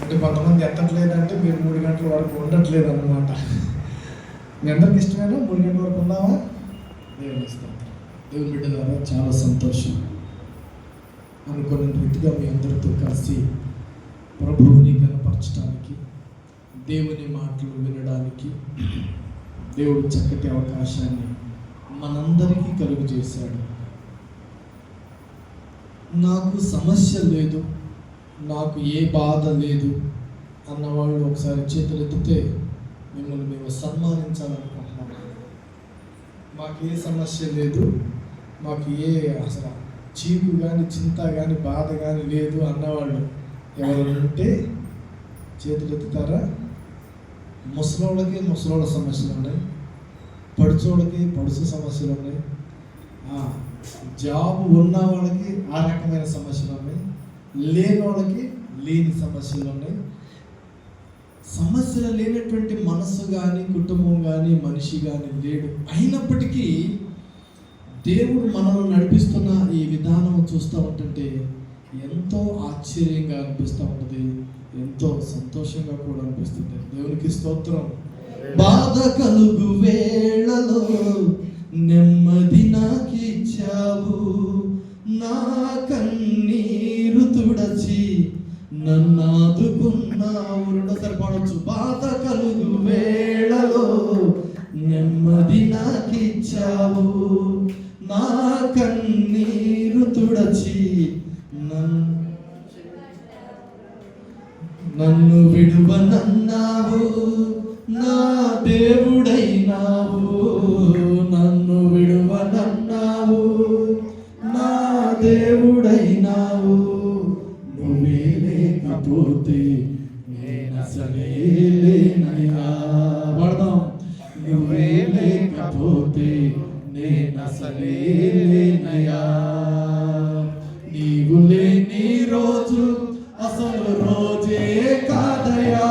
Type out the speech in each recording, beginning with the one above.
అంటే కొంతమంది ఎత్తట్లేదంటే మీరు 3 గంటల వరకు ఉండట్లేదు అన్నమాట. మీ అందరికి ఇష్టమేనా 3 గంటల వరకు ఉన్నావా? దేవుని ఇస్తాం. దేవుని బిడ్డలారా, చాలా సంతోషం. అనుకున్న రీతిగా మీ అందరితో కలిసి ప్రభువుని కనపరచడానికి, దేవుని మాటలు వినడానికి దేవుడు చక్కటి అవకాశాన్ని మనందరికీ కలుగు చేశాడు. నాకు సమస్య లేదు, నాకు ఏ బాధ లేదు అన్నవాళ్ళు ఒకసారి చేతులు ఎత్తితే మిమ్మల్ని మేము సన్మానించాలనుకుంటున్నాము. మాకు ఏ సమస్య లేదు, మాకు ఏ అసలు చీకు కానీ చింత కానీ బాధ కానీ లేదు అన్నవాళ్ళు ఎవరు ఉంటే చేతులు ఎత్తుతారా? ముసలోళ్ళకి ముసలోళ్ళ సమస్యలు ఉన్నాయి, పడుచోళ్ళకి పడుచు సమస్యలు ఉన్నాయి, జాబ్ ఉన్న వాళ్ళకి ఆ రకమైన సమస్యలు ఉన్నాయి, లేని వాళ్ళకి లేని సమస్యలు ఉన్నాయి. సమస్యలు లేనటువంటి మనసు కానీ కుటుంబం కానీ మనిషి కానీ లేడు. అయినప్పటికీ దేవుడు మనల్ని నడిపిస్తున్న ఈ విధానం చూస్తూ ఉంటుంటే ఎంతో ఆశ్చర్యంగా అనిపిస్తూ ఉంటుంది, ఎంతో సంతోషంగా కూడా అనిపిస్తుంది. దేవునికి స్తోత్రం. బాధ కలుగు వేళలో నెమ్మది నాకిచ్చావు, నా కన్నీరు తుడచి నన్నాదుకున్నావు. రెండోసారి పాడవచ్చు. బాధ కలుగు వేళలో నెమ్మది నాకిచ్చావు, నా కన్నీరు తుడచి నన్ను విడువనన్నావు, నా దేవుడైనావు. నన్ను విడువనన్నావు, నా దేవుడైనావు. నువ్వే లేకపోతే నేనసలే లేనయ్యా. పడదాం. నువ్వే లేకపోతే నేనసలే లేనయ్యా. నీవు లేని రోజు అసలు రోజే కాదయా.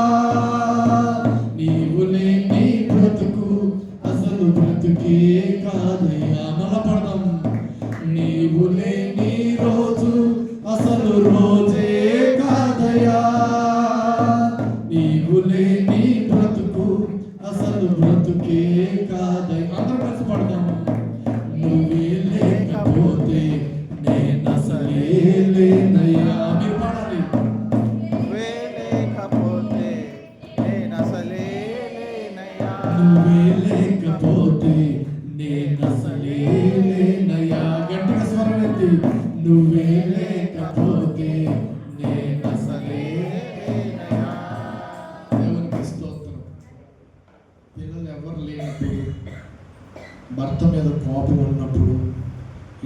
నీవు లేని బ్రతుకు అసలు బ్రతుకే కాదయ్యా. మళ్ళా పడదాం. నీవు లేని రోజు అసలు రోజే కాదయా. నీవు లేని బ్రతుకు అసలు బ్రతుకే కాదయ్యా. అందరం కలిసి పడదాం. నువ్వే లేకపోతే నేనసలే లేనయ్యా. మీరు పాడాలి. నువ్వే లేకపోతే నేనసలే లేనయ్యా. నువ్వే లేకపోతే నేనసలే లేనయ్యా. గట్టిగా స్వరం ఎత్తి. నువ్వే లేకపోతే నేనసలే లేనయ్యా. దేవునికి స్తోత్రం. పిల్లలు ఎవరు లేనప్పుడు, భర్త మీద కోపం ఉన్నప్పుడు,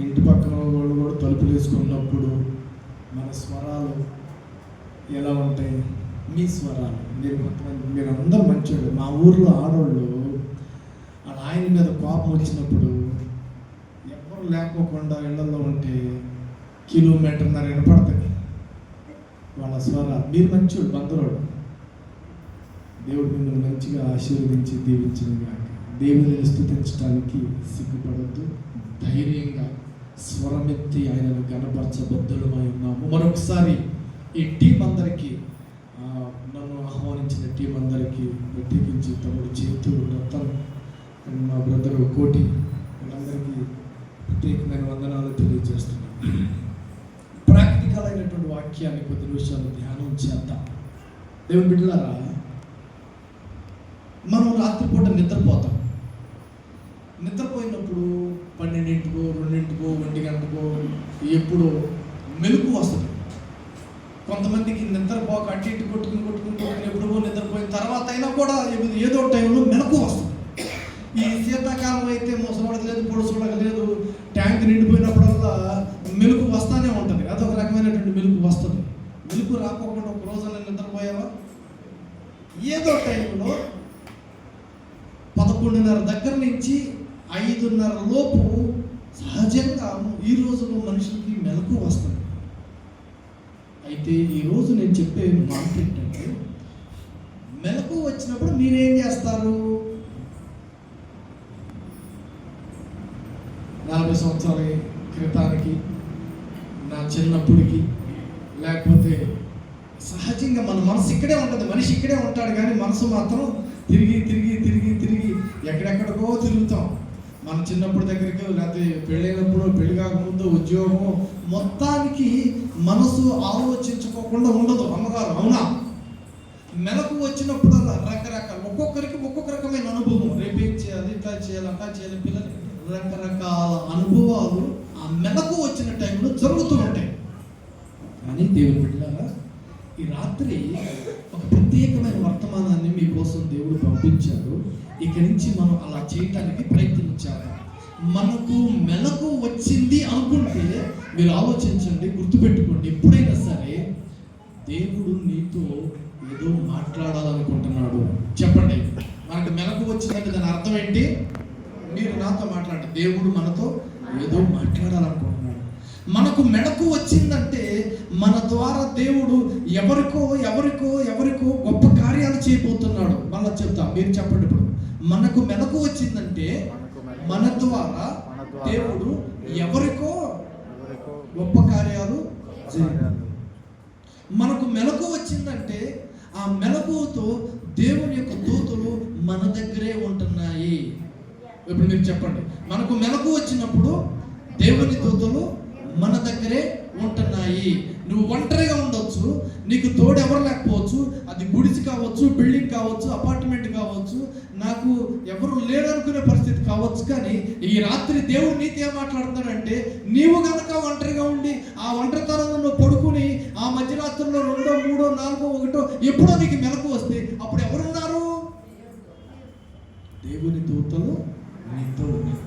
ఇంటి పక్కన వాళ్ళు కూడా తలుపులు వేసుకున్నప్పుడు మన స్వరాలు ఎలా ఉంటాయి? మీ స్వరాలు. మీరు అందరూ మంచోళ్ళు. మా ఊర్లో ఆడవాళ్ళు వాళ్ళ ఆయన మీద కోపం వచ్చినప్పుడు ఎవరు లేకోకుండా ఇళ్లలో ఉంటే కిలోమీటర్న్నర వినపడతాయి వాళ్ళ స్వరాలు. మీరు మంచోళ్ళు, బంధువులు. దేవుడు మిమ్మల్ని మంచిగా ఆశీర్వదించి దీవించినగా. దేవుని స్తుతించడానికి సిగ్గుపడద్దు, ధైర్యంగా స్వరమెత్తి ఆయనను గణపరచబద్ధులమై ఉన్నాము. మరొకసారి ఈ టీం అందరికీ, నన్ను ఆహ్వానించిన టీం అందరికీ, ప్రత్యేకించి తమ్ముడు చేతు, రతన్, మా బ్రదరు కోటి, వీళ్ళందరికీ ప్రత్యేకమైన వందనాలు తెలియజేస్తున్నాను. ప్రాక్టికల్ అయినటువంటి వాక్యాన్ని కొద్ది నిమిషాలు ధ్యానం చేద్దాం. దేవుని బిడ్డలారా, మనం రాత్రిపూట నిద్రపోతాం. నిద్రపోయినప్పుడు 12, 2, 1 గంటకో ఎప్పుడో మెలకు వస్తుంది. కొంతమందికి నిద్రపోక అటు ఇటు కొట్టుకుని ఎప్పుడో నిద్రపోయిన తర్వాత అయినా కూడా ఏదో టైంలో మెలకు వస్తుంది. ఈ శీతాకాలం అయితే ముసలోడక లేదు, పొడుసోడక లేదు, ట్యాంక్ నిండిపోయినప్పుడల్లా మెలకు వస్తానే ఉంటుంది. అదొక రకమైనటువంటి మెలకు వస్తుంది. మెలకు రాకోకుండా ఒక రోజున నిద్రపోయావా? ఏదో టైంలో 11:30 దగ్గర నుంచి 5:30 లోపు సహజంగా ఈ రోజులో మనుషులకి మెలకు వస్తుంది. అయితే ఈరోజు నేను చెప్పే మాట ఏంటంటే, మెలకు వచ్చినప్పుడు మీరేం చేస్తారు? 40 సంవత్సరాల క్రితానికి, నా చిన్నప్పటికి, లేకపోతే సహజంగా మన మనసు ఇక్కడే ఉంటుంది, మనిషి ఇక్కడే ఉంటాడు, కానీ మనసు మాత్రం తిరిగి తిరిగి తిరిగి తిరిగి ఎక్కడెక్కడికో తిరుగుతాం. మన చిన్నప్పుడు దగ్గరికి, లేకపోతే పెళ్ళైనప్పుడు, పెళ్లి కాకముందు, ఉద్యోగం, మొత్తానికి మనసు ఆలోచించుకోకుండా ఉండదు అమ్మగారు, అవునా? మెలకు వచ్చినప్పుడు రకరకాల, ఒక్కొక్కరికి ఒక్కొక్క రకమైన అనుభవం. రేపేం చేయాలి, ఇట్లా చేయాలి, అట్లా చేయాలి, పిల్లలు రకరకాల అనుభవాలు ఆ మెలకు వచ్చిన టైంలో జరుగుతూ ఉంటాయి. కానీ దేవుని బిడ్డలారా, ఈ రాత్రి ఒక ప్రత్యేకమైన వర్తమానాన్ని మీకోసం దేవుడు పంపించారు. ఇక్కడి నుంచి మనం అలా చేయటానికి ప్రయత్నించాలి. మనకు మెలకు వచ్చింది అనుకుంటే మీరు ఆలోచించండి, గుర్తుపెట్టుకోండి, ఎప్పుడైనా సరే దేవుడు నీతో ఏదో మాట్లాడాలనుకుంటున్నాడు. చెప్పండి, మనకు మెలకు వచ్చిందంటే దాని అర్థం ఏంటి? మీరు నాతో మాట్లాడండి, దేవుడు మనతో ఏదో మాట్లాడాలనుకుంటున్నాడు. మనకు మెలకు వచ్చిందంటే మన ద్వారా దేవుడు ఎవరికో ఎవరికో ఎవరికో గొప్ప కార్యాలు చేయబోతున్నాడు. మళ్ళీ చెప్తా, మీరు చెప్పండి. ఇప్పుడు మనకు మెలకు వచ్చిందంటే మన ద్వారా దేవుడు ఎవరికో గొప్ప కార్యాలు చేయాలి. మనకు మెలకు వచ్చిందంటే ఆ మెలకుతో దేవుని యొక్క దూతలు మన దగ్గరే ఉంటున్నాయి. ఇప్పుడు మీరు చెప్పండి, మనకు మెలకు వచ్చినప్పుడు దేవుని దూతలు మన దగ్గరే ఉంటున్నాయి. నువ్వు ఒంటరిగా ఉండొచ్చు, నీకు తోడు ఎవరు లేకపోవచ్చు, అది గుడిసి కావచ్చు, బిల్డింగ్ కావచ్చు, అపార్ట్మెంట్ కావచ్చు, నాకు ఎవరు లేరనుకునే పరిస్థితి కావచ్చు. కానీ ఈ రాత్రి దేవుడు నీతో ఏం మాట్లాడుతున్నాడంటే, నీవు కనుక ఒంటరిగా ఉండి ఆ ఒంటరితనంలో నువ్వు పడుకుని ఆ మధ్యరాత్రుల్లో 2, 3, 4, 1 ఎప్పుడో నీకు మెలకు వస్తే అప్పుడు ఎవరున్నారు? దేవుని దూతలు నీతో ఉన్నాయి.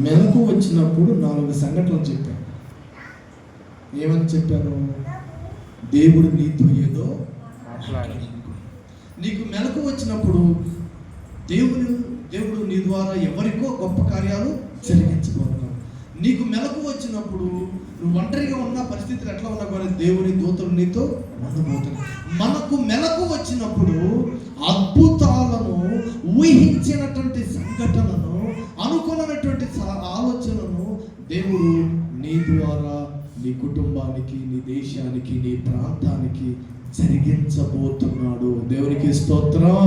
మెలకు వచ్చినప్పుడు 4 సంఘటనలు చెప్పాను. ఏమని చెప్పాను? దేవుడు నీతో ఏదో మాట్లాడాలి. నీకు మెలకు వచ్చినప్పుడు దేవుడు నీ ద్వారా ఎవరికో గొప్ప కార్యాలు జరిగించబోతున్నాడు. నీకు మెలకు వచ్చినప్పుడు నువ్వు ఒంటరిగా ఉన్న పరిస్థితులు ఎట్లా ఉన్నా కానీ దేవుని దూతలు నీతో ఉండబోతున్నాయి. మనకు మెలకు వచ్చినప్పుడు అద్భుతాలను, ఊహించినటువంటి సంఘటనలను, అనుకున్నటువంటి ఆలోచనలను దేవుడు నీ ద్వారా నీ కుటుంబానికి, నీ దేశానికి, నీ ప్రాంతానికి జరిగించబోతున్నాడు. దేవునికి స్తోత్రం,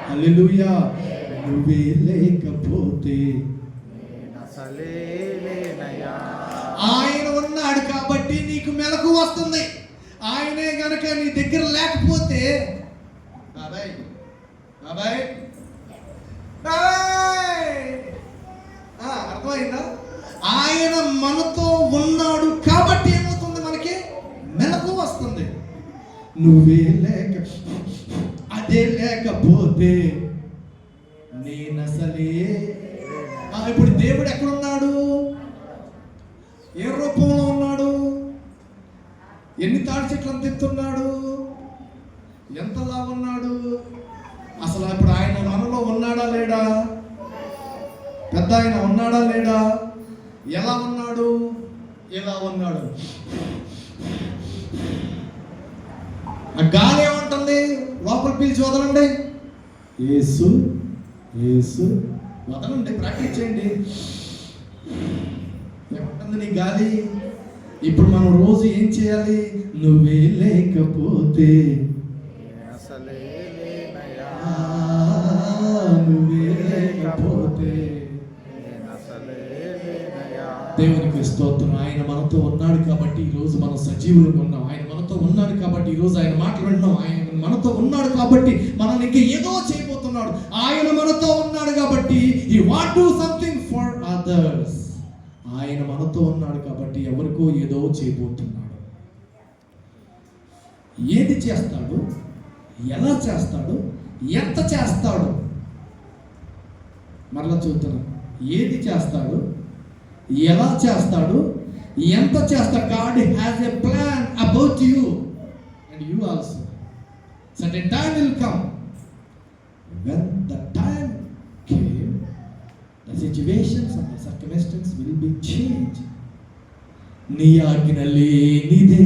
హల్లెలూయా. నువ్వే లేకపోతే ఆయన ఉన్నాడు కాబట్టి నీకు మెలకు వస్తుంది. ఆయనే గనక నీ దగ్గర లేకపోతే బాబాయ్ బాబాయ్ అర్థమైందా? ఆయన మనతో ఉన్నాడు కాబట్టి ఏమవుతుంది? మనకి మెలకు వస్తుంది. నువ్వే లేక, అదే లేకపోతే నేనసలే. ఇప్పుడు దేవుడు ఎక్కడున్నాడు? ఏ రూపంలో ఉన్నాడు? ఎన్ని తాడి చెట్లను తెస్తున్నాడు? ఎంతలా ఉన్నాడు? అసలు ఇప్పుడు ఆయన మనలో ఉన్నాడా లేడా? పెద్ద ఆయన ఉన్నాడా లేడా? ఎలా ఉన్నాడు? ఎలా ఉన్నాడు? ఆ గాలి ఏమంటుంది? లోపల పీల్చి వదలండి. యేసు యేసు వదలండి, ప్రాక్టీస్ చేయండి. ఏమంటుంది నీ గాలి? ఇప్పుడు మనం రోజు ఏం చేయాలి? నువ్వే లేకపోతే నువ్వే లేకపోతే. దేవునికి స్తోత్రం. ఆయన మనతో ఉన్నాడు కాబట్టి ఈరోజు మనం సజీవులుగా ఉన్నాం. ఆయన మనతో ఉన్నాడు కాబట్టి ఈరోజు ఆయన మాటలు విన్నాం. ఆయన మనతో ఉన్నాడు కాబట్టి మనల్ని ఇంకా ఏదో చేయబోతున్నాడు. ఆయన మనతో ఉన్నాడు కాబట్టి he want to do something for others. ఆయన మనతో ఉన్నాడు కాబట్టి ఎవరికో ఏదో చేయబోతున్నాడు. ఏది చేస్తాడు, ఎలా చేస్తాడు, ఎంత చేస్తాడు? మరలా చూస్తున్నాను. ఏది చేస్తాడు, ఎలా చేస్తాడు, ఎంత చేస్తాడు? God has a plan about you and you also. Certain time will come. When the time came, the situations and the circumstances will be changed. నీ ఆజ్ఞ లేనిదే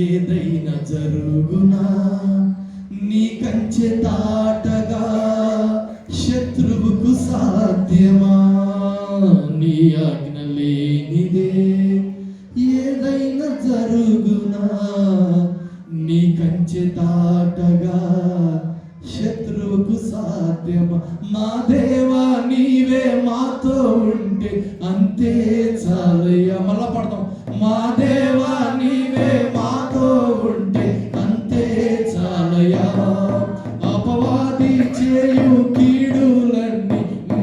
ఏదైనా జరుగునా, నీ కంచె దాటగా శత్రువుకు సాధ్యమా? నీ ఆజ్ఞ లేనిదే ఏదైనా జరుగునా, కంచె దాటగా శత్రువుకు సాధ్యమా? మా దేవా నీవే మాతో ఉంటే అంతే చాలయ్యా. మళ్ళా పడతాం. మా దేవా నీవే మాతో ఉంటే అంతే చాలయ్యా. అపవాది చేయు కీడులన్నీ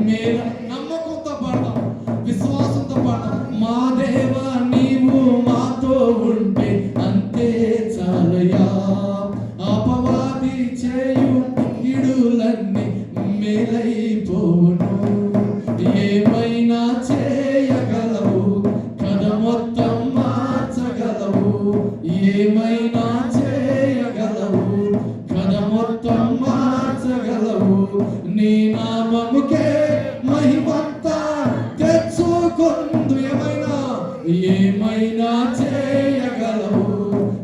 మేల. నమ్మకంతో పాడతాం, విశ్వాసంతో పాడతాం. మా దేవా నీవు మాతో ఉంటే అంతే చాలయ్యా. అపవాది చేయు కీడులన్నీ మేలైపోవును. ఏమైనా చేయగలవు, కథ మొత్తం మార్చగలవు. ఏమైనా చేయగలవు, కథ మొత్తం మార్చగలవు. నీ నామముకే మహిమంతా తెచ్చుకొందు. ఏమైనా చేయగలవు,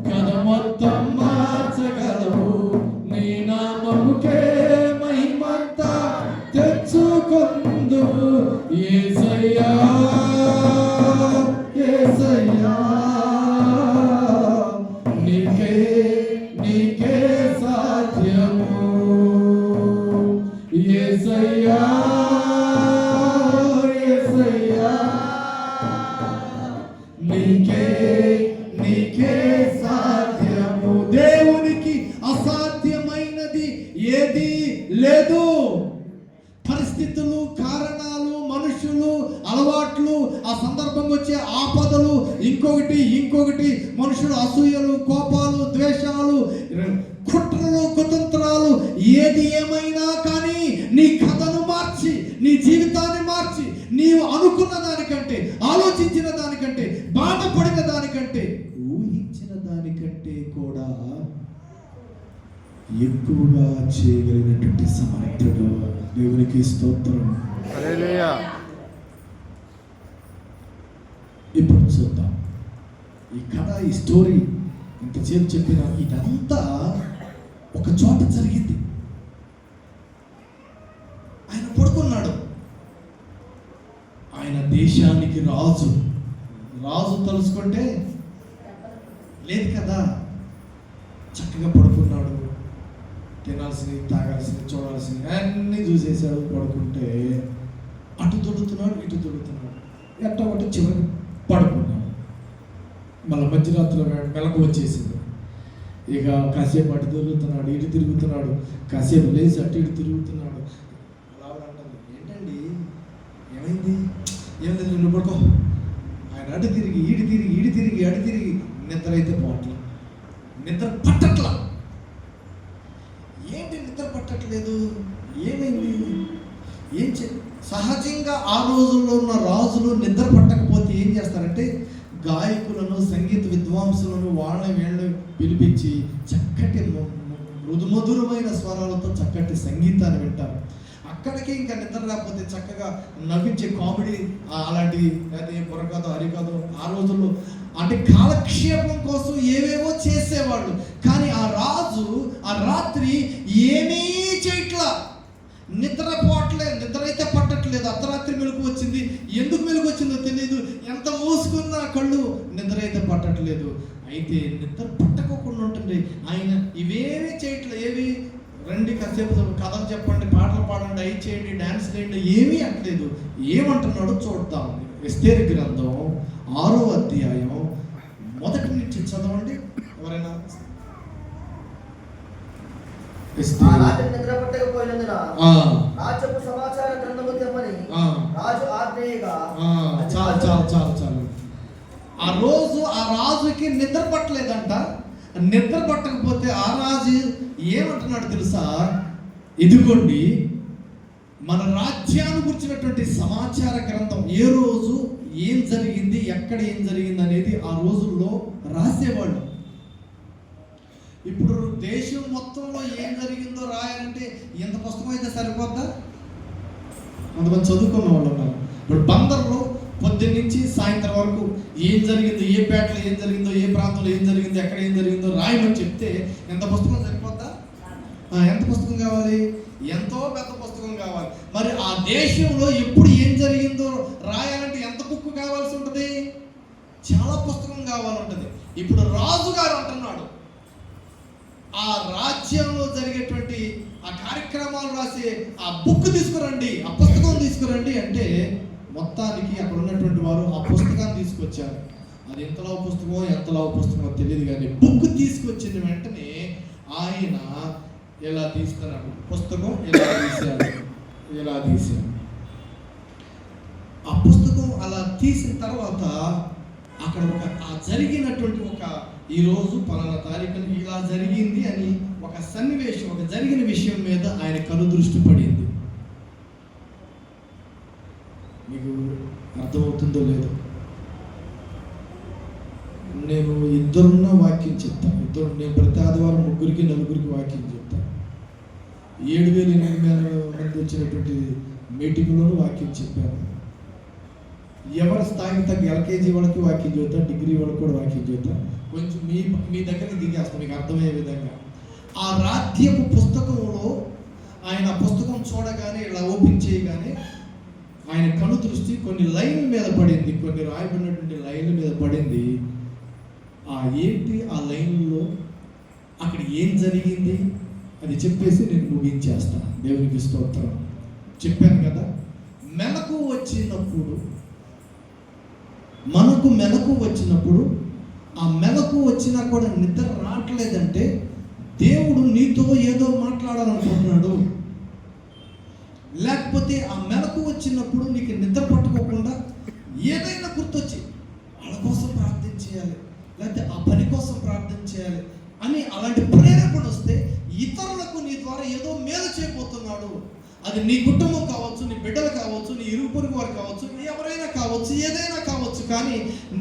కథ మొత్తం మార్చగలవు. నీ నామముకే మహిమంతా తెచ్చుకొందు. యేసయ్యా యేసయ్యా నీకే నీకే సాధ్యము. యేసయ్యా యేసయ్యా నీకే నీకే సాధ్యము. దేవునికి అసాధ్యమైనది ఏది లేదు. పరిస్థితులు, కారణాలు, మనుషులు, అలవాట్లు, ఆ సందర్భం వచ్చే ఆపదలు, ఇంకొకటి మనుషులు అసూయలు, కోపాలు, ద్వేషాలు, కుట్రలు, కుతంత్రాలు, ఏది ఏమైనా కానీ నీ కథను మార్చి, నీ జీవితాన్ని మార్చి, నీవు అనుకున్న దానికంటే, ఆలోచించిన దానికంటే, బాధపడిన దానికంటే, ఊహించిన దానికంటే కూడా ఎక్కువగా చేయగలిగినటువంటి సమర్థుడు. దేవునికి స్తోత్రం. హల్లెలూయా. ఇప్పుడు చూద్దాం ఈ కథ, ఈ స్టోరీ ఇంతసేపు చెప్పిన ఇదంతా ఒక చోట జరిగింది. ఆయన పడుకున్నాడు. ఆయన దేశానికి రాజు తలుసుకుంటే లేదు కదా. చక్కగా పడుకున్నాడు. తినాల్సినవి, తాగాల్సినవి, చూడాల్సినవి అన్నీ చూసేసాడు. పడుకుంటే అటు దొడుతున్నాడు, ఇటు దొడుతున్నాడు. ఎట్ట ఒకటి చివరికి పడుకున్నాడు. మళ్ళీ మధ్యరాత్రిలో మెలకు వచ్చేసింది. ఇక కాసేపు అటు తిరుగుతున్నాడు, ఇటు తిరుగుతున్నాడు. కాసేపు లేచి అటు ఇటు తిరుగుతున్నాడు. అలా అంటుంది, ఏంటండి ఏమైంది? ఏం లేదు, నువ్వు పడుకో. ఆయన అటు తిరిగి ఇటు తిరిగి అటు తిరిగి నిద్ర అయితే పోవట్లా, నిద్ర పట్టట్లా. ఏంటి నిద్ర పట్టట్లేదు? ఏమైంది? సహజంగా ఆ రోజుల్లో ఉన్న రాజులు నిద్ర పట్టకపోతే ఏం చేస్తారంటే గాయకులను, సంగీత విద్వాంసులను వీళ్ళని పిలిపించి చక్కటి మృదుమధురమైన స్వరాలతో చక్కటి సంగీతాన్ని వింటారు. అక్కడికి ఇంకా నిద్ర రాకపోతే చక్కగా నవ్వించే కామెడీ అలాంటివి, అదే బుర్రకథ, హరికథ ఆ రోజుల్లో అంటే కాలక్షేపం కోసం ఏవేవో చేసేవాళ్ళు. కానీ ఆ రాజు ఆ రాత్రి ఏమీ చేయట్లా, నిద్రపోవట్లేదు. నిద్ర అయితే పట్టట్లేదు. అర్ధరాత్రి మెలకు వచ్చింది. ఎందుకు మెలకు వచ్చిందో తెలియదు. ఎంత మూసుకున్నా కళ్ళు నిద్ర అయితే పట్టట్లేదు. అయితే నిద్ర పట్టకోకుండా ఉంటుంది. ఆయన ఇవేమీ చేయట్లేదు. ఏవి రండి కాసేపు కథలు చెప్పండి, పాటలు పాడండి, అవి చేయండి, డ్యాన్స్ చేయండి, ఏమీ అనట్లేదు. ఏమంటున్నాడో చూద్దాం. ఎస్తేరు గ్రంథం 6వ అధ్యాయం 1 నుంచి చదవండి ఎవరైనా. నిద్ర పట్టకపోయినందున రాజుకు సమాచార గ్రంథము తెమ్మని రాజు ఆజ్ఞగా. చాలు. ఆ రోజు ఆ రాజుకి నిద్ర పట్టలేదంట. నిద్ర పట్టకపోతే ఆ రాజు ఏమంటున్నాడు తెలుసా? ఇదిగోండి మన రాజ్యాన్ని గురించినటువంటి సమాచార గ్రంథం, ఏ రోజు ఏం జరిగింది, ఎక్కడ ఏం జరిగింది అనేది ఆ రోజుల్లో రాసేవాళ్ళు. ఇప్పుడు దేశం మొత్తంలో ఏం జరిగిందో రాయాలంటే ఎంత పుస్తకం అయితే సరిపోద్దా? కొంతమంది చదువుకున్న వాళ్ళు ఉన్నారు. ఇప్పుడు బందర్లో పొద్దున్న నుంచి సాయంత్రం వరకు ఏం జరిగిందో, ఏ పేటలో ఏం జరిగిందో, ఏ ప్రాంతంలో ఏం జరిగిందో, ఎక్కడ ఏం జరిగిందో రాయమని చెప్తే ఎంత పుస్తకం సరిపోద్దా? ఎంత పుస్తకం కావాలి? ఎంతో పెద్ద పుస్తకం కావాలి. మరి ఆ దేశంలో ఎప్పుడు ఏం జరిగిందో రాయాలంటే ఎంత బుక్ కావాల్సి ఉంటుంది? చాలా పుస్తకం కావాలంటుంది. ఇప్పుడు రాజుగారు అంటున్నాడు, ఆ రాజ్యంలో జరిగేటువంటి ఆ కార్యక్రమాలు రాసి ఆ బుక్ తీసుకురండి, ఆ పుస్తకం తీసుకురండి అంటే మొత్తానికి అక్కడ ఉన్నటువంటి వారు ఆ పుస్తకాన్ని తీసుకొచ్చారు. అది ఎంతలో పుస్తకమో ఎంతలో పుస్తకమో తెలియదు, కానీ బుక్ తీసుకొచ్చిన వెంటనే ఆయన ఇలా తీస్తున్నాడు, పుస్తకం ఇలా తీశాడు. ఆ పుస్తకం అలా తీసిన తర్వాత అక్కడ ఆ జరిగినటువంటి ఈరోజు పలానా తారీఖున ఇలా జరిగింది అని ఒక సన్నివేశం, ఒక జరిగిన విషయం మీద ఆయన కనుదృష్టి పడింది. మీకు అర్థమవుతుందో లేదో, నేను ఇద్దరున్న వాక్యం చెప్తాను. నేను ప్రతి ఆదివారం 3-4 వాక్యం చెప్తాను. 7,800 మంది వచ్చినటువంటి మీటింగ్లోనూ వాక్యం చెప్పాను. ఎవరి స్థాయికి తగ్గ ఎల్కేజీ వాళ్ళకి వాక్యం చెబుతాను, డిగ్రీ వాళ్ళకి కూడా వాక్యం చెబుతాను. కొంచెం మీ దగ్గరికి దిగేస్తాం మీకు అర్థమయ్యే విధంగా. ఆ రాజ్యపు పుస్తకంలో ఆయన పుస్తకం చూడగానే ఇలా ఓపెన్ చేయగానే ఆయన కను దృష్టి కొన్ని లైన్ల మీద పడింది, కొన్ని రాయబడినటువంటి లైన్ల మీద పడింది. ఏంటి ఆ లైన్లో అక్కడ ఏం జరిగింది అది చెప్పేసి నేను ముగించేస్తాను. దేవునికి స్తోత్రం. చెప్పాను కదా, మెలకు వచ్చినప్పుడు, మనకు మెలకు వచ్చినప్పుడు, ఆ మెలకు వచ్చినా కూడా నిద్ర రావట్లేదంటే దేవుడు నీతో ఏదో మాట్లాడాలనుకుంటున్నాడు. లేకపోతే ఆ మెలకు వచ్చినప్పుడు నీకు నిద్ర పట్టుకోకుండా ఏదైనా గుర్తొచ్చి వాళ్ళ కోసం ప్రార్థన చేయాలి, లేకపోతే ఆ పని కోసం ప్రార్థన చేయాలి అని అలాంటి ప్రేరేపణ వస్తే ఇతరులకు నీ ద్వారా ఏదో మేలు చేయబోతున్నాడు. అది నీ కుటుంబం కావచ్చు, నీ బిడ్డలు కావచ్చు, నీ ఇరుగు పొరుగు వారు కావచ్చు, ఎవరైనా కావచ్చు, ఏదైనా కావచ్చు. కానీ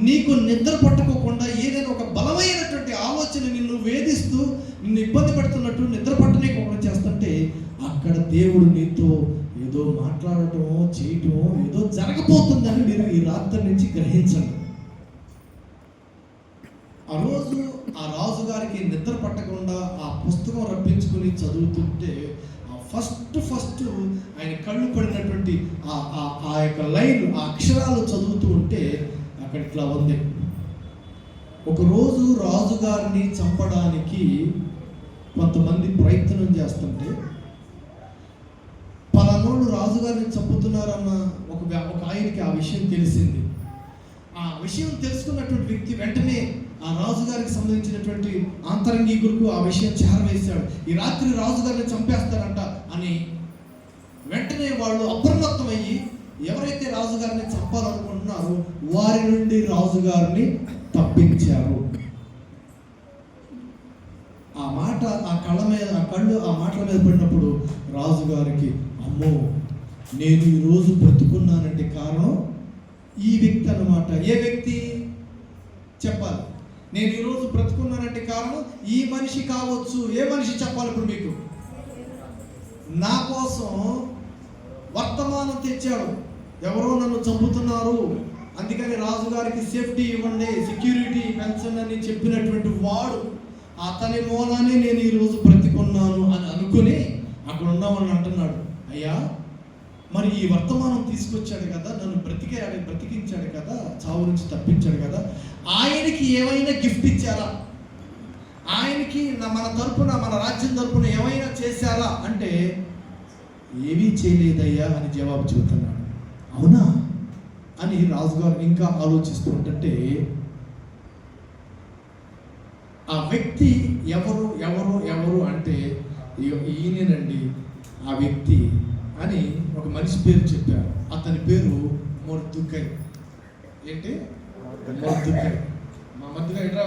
నీకు నిద్ర పట్టుకోకుండా ఏదైనా ఒక బలమైనటువంటి ఆలోచన నిన్ను వేధిస్తూ నిన్ను ఇబ్బంది పెడుతున్నట్టు నిద్ర పట్టలేకుండా చేస్తుంటే అక్కడ దేవుడు నీతో ఏదో మాట్లాడటమో చేయటమో ఏదో జరగబోతుందని మీరు ఈ రాత్రి నుంచి గ్రహించండి. ఆ రోజు ఆ రాజుగారికి నిద్ర పట్టకుండా ఆ పుస్తకం రప్పించుకుని చదువుతుంటే ఫస్ట్ ఆయన కళ్ళు పడినటువంటి ఆ యొక్క లైన్, ఆ అక్షరాలు చదువుతూ ఉంటే అక్కడ ఇట్లా ఉంది. ఒకరోజు రాజుగారిని చంపడానికి కొంతమంది ప్రయత్నం చేస్తుంటే పలానోళ్ళు రాజుగారిని చంపుతున్నారన్న ఒక ఆయనకి ఆ విషయం తెలిసింది. ఆ విషయం తెలుసుకున్నటువంటి వ్యక్తి వెంటనే ఆ రాజుగారికి సంబంధించినటువంటి ఆంతరంగికులకు ఆ విషయం చేరవేశాడు. ఈ రాత్రి రాజుగారిని చంపేస్తారంట అని వెంటనే వాళ్ళు అప్రమత్తమయ్యి ఎవరైతే రాజుగారిని చంపాలనుకుంటున్నారో వారి నుండి రాజుగారిని తప్పించారు. ఆ మాట ఆ కళ్ళు ఆ మాటల మీద పడినప్పుడు రాజుగారికి, అమ్మో నేను ఈరోజు బ్రతుకున్నానంటే కారణం ఈ వ్యక్తి అన్నమాట. ఏ వ్యక్తి చెప్పాలి? నేను ఈరోజు బ్రతుకున్నానంటే కారణం ఈ మనిషి కావచ్చు. ఏ మనిషి చెప్పాలి ఇప్పుడు మీకు? నా కోసం వర్తమానం తెచ్చాడు, ఎవరో నన్ను చంపుతున్నారు, అందుకని రాజుగారికి సేఫ్టీ ఇవ్వండి, సెక్యూరిటీ పెంచండి అని చెప్పినటువంటి వాడు, అతని మూలానే నేను ఈరోజు బ్రతికున్నాను అని అనుకుని అక్కడ ఉన్నామని అంటున్నాడు. అయ్యా, మరి ఈ వర్తమానం తీసుకొచ్చాడు కదా, నన్ను బ్రతికించాడు కదా, చావు నుంచి తప్పించాడు కదా, ఆయనకి ఏమైనా గిఫ్ట్ ఇచ్చారా? ఆయనకి మన తరపున, మన రాజ్యం తరపున ఏమైనా చేశారా అంటే ఏమీ చేయలేదయ్యా అని జవాబు చెబుతున్నాడు. అవునా అని రాజుగారు ఇంకా ఆలోచిస్తూ ఉంటుంటే ఆ వ్యక్తి ఎవరు అంటే ఈయనేనండి ఆ వ్యక్తి అని ఒక మనిషి పేరు చెప్పారు. అతని పేరు మొర్దుకై. ఏంటి? మొర్దుకై. మా మధ్యగా ఎట్రా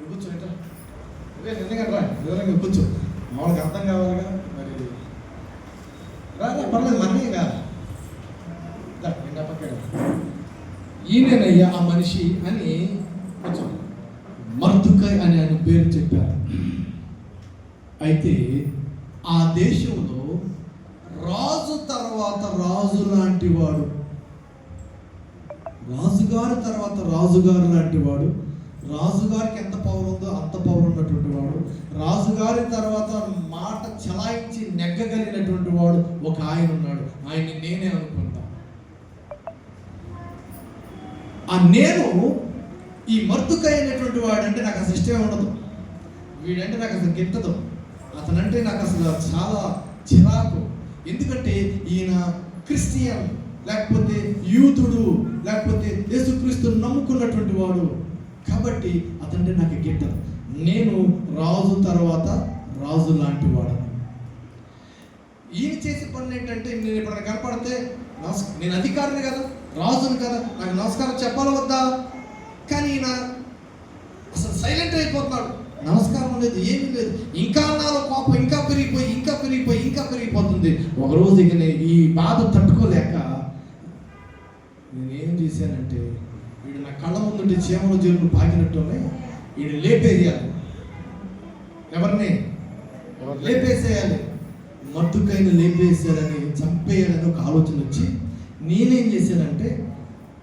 కూర్చో, ఎట్రా నిజంగా రా, వివరంగా కూర్చో, మామూలుగా అర్థం కావాలిగా. మరి రాదా, పర్లేదు, మనమే కాదు, పక్క ఈయనయ్యా ఆ మనిషి అని కొంచెం మొర్దుకై అని ఆయన పేరు చెప్పారు. అయితే ఆ దేశంలో రాజు తర్వాత రాజు లాంటి వాడు, రాజుగారు తర్వాత రాజుగారు లాంటి వాడు, రాజుగారికి ఎంత పవర్ ఉందో అంత పవర్ ఉన్నటువంటి వాడు, రాజుగారి తర్వాత మాట చలాయించి నెగ్గగలిగినటువంటి వాడు ఒక ఆయన ఉన్నాడు. ఆయన్ని నేనే అనుకుంటా. ఆ నేను ఈ మొర్దుకై అయినటువంటి వాడు అంటే నాకు అసలు ఇష్టమే ఉండదు. వీడంటే నాకు అసలు గిట్టదు, అతనంటే నాకు అసలు చాలా చిరాకు. ఎందుకంటే ఈయన క్రిస్టియన్, లేకపోతే యూతుడు, లేకపోతే యేసుక్రీస్తుని నమ్ముకున్నటువంటి వాడు, కాబట్టి అతనంటే నాకు గిట్టదు. నేను రాజు తర్వాత రాజు లాంటి వాడు. ఈయన చేసే పనులు ఏంటంటే, నేను ఎప్పుడైనా కనపడితే నేను అధికారిని కదా, రాజుని కదా, నాకు నమస్కారం చెప్పాలి వద్దా? కానీ ఈయన అసలు సైలెంట్ అయిపోతున్నాడు. నమస్కారం లేదు, ఏమీ లేదు. ఇంకా నాలో కోపం ఇంకా పెరిగిపోతుంది. ఒకరోజు ఇక ఈ బాధ తట్టుకోలేక నేనేం చేశానంటే, వీడు నా కళ్ళ ముందుంటే చీమల జరువులు పాకినట్టునే వీడు లేపేయాలి. ఎవరిని లేపేసేయాలి, మద్దుకైన లేపేసేయాలని, చంపేయాలని ఒక ఆలోచన వచ్చి నేనేం చేశానంటే,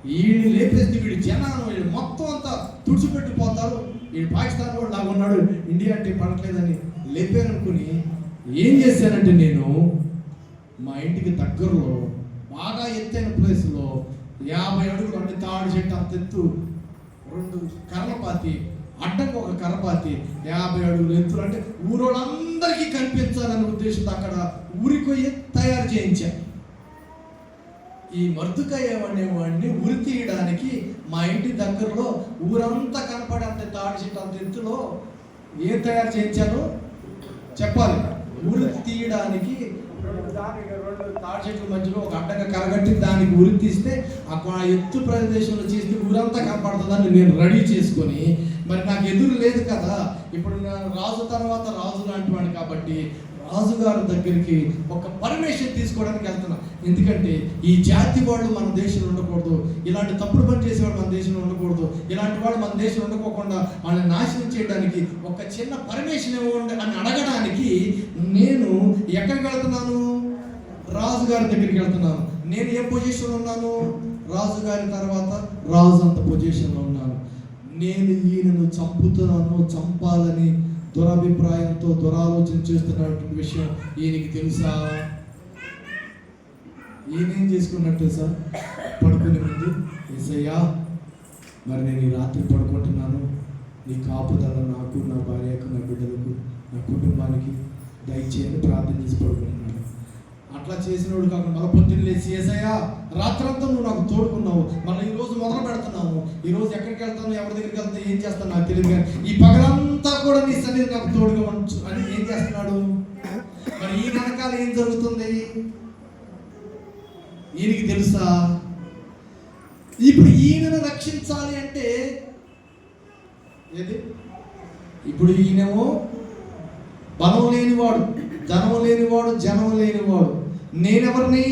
వీడిని లేపేస్తే వీడు జనాలు వీడు మొత్తం అంతా తుడిచిపెట్టిపోతారు, వీడు పాకిస్తాన్ వాడు లాగా ఉన్నాడు, ఇండియా అంటే పడట్లేదని లేపారనుకుని ఏం చేశానంటే, నేను మా ఇంటికి దగ్గరలో బాగా ఎత్తైన ప్లేస్లో 50 అడుగులు అంటే తాడు చెట్టు అంత ఎత్తు 2 కర్రపాతి, అడ్డంగా ఒక కర్రపాతి, 50 అడుగులు ఎత్తులు, అంటే ఊరోళ్ళందరికీ కనిపించాలనే ఉద్దేశంతో అక్కడ ఊరికొయ్యి తయారు చేయించా. ఈ మర్దుకాయ అనేవాడిని ఉరి తీయడానికి మా ఇంటి దగ్గరలో ఊరంతా కనపడే అంత తాడి చెట్టు అంత ఎత్తులో ఏం తయారు చేయించాను చెప్పాలి. ఉరి తీయడానికి 2 తాడి చెట్ల మధ్యలో ఒక అడ్డంగా కరగట్టి దానికి ఉరి తీస్తే ఆ ఎత్తు ప్రదేశంలో చేస్తే ఊరంతా కనపడుతుందని నేను రెడీ చేసుకొని, మరి నాకు ఎదురు లేదు కదా, ఇప్పుడు నేను రాజు తర్వాత రాజు లాంటి వాడిని కాబట్టి రాజుగారి దగ్గరికి ఒక పర్మిషన్ తీసుకోవడానికి వెళ్తున్నా. ఎందుకంటే ఈ జాతి వాళ్ళు మన దేశంలో ఉండకూడదు, ఇలాంటి తప్పుడు పని చేసేవాళ్ళు మన దేశంలో ఉండకూడదు, ఇలాంటి వాళ్ళు మన దేశంలో ఉండకోకుండా వాళ్ళని నాశనం చేయడానికి ఒక చిన్న పర్మిషన్ ఇవ్వండి అని అడగడానికి నేను ఎక్కడికి వెళ్తున్నాను? రాజుగారి దగ్గరికి వెళ్తున్నాను. నేను ఏ పొజిషన్లో ఉన్నాను? రాజుగారి తర్వాత రాజు అంత పొజిషన్లో ఉన్నాను. నేను ఈయనను చంపాలని దురభిప్రాయంతో దురాలోచన చేస్తున్నటువంటి విషయం ఈయనకి తెలుసా? ఈయనేం చేసుకున్నట్టు సార్, పడుకునే ముందు యేసయ్యా మరి నేను ఈ రాత్రి పడుకుంటున్నాను, నీ కాపుదల నాకు, నా భార్యకు, నా బిడ్డలకు, నా కుటుంబానికి దయచేయని ప్రార్థన చేసి పడుకుంటున్నాను. అట్లా చేసినోడు కాకుండా మళ్ళీ పొద్దున్న లేచి యేసయ్యా రాత్రంతా నువ్వు నాకు తోడుకున్నావు, మళ్ళీ ఈరోజు మొదలు పెడుతున్నావు, ఈరోజు ఎక్కడికి వెళ్తాను, ఎవరి దగ్గరికి వెళ్తాను, ఏం చేస్తాను నాకు తెలియదు, కానీ ఈ పగలంతా కూడా నీ సన్నిధి నాకు తోడుగా ఉంచు అని ఏం చేస్తున్నాడు? మరి ఈ వెనకాల ఏం జరుగుతుంది ఈయనకి తెలుసా? ఇప్పుడు ఈయనను రక్షించాలి అంటే ఏది? ఇప్పుడు ఈయనేమో బలం లేనివాడు, ధనం లేనివాడు, జనం లేనివాడు. నేనెవరిని?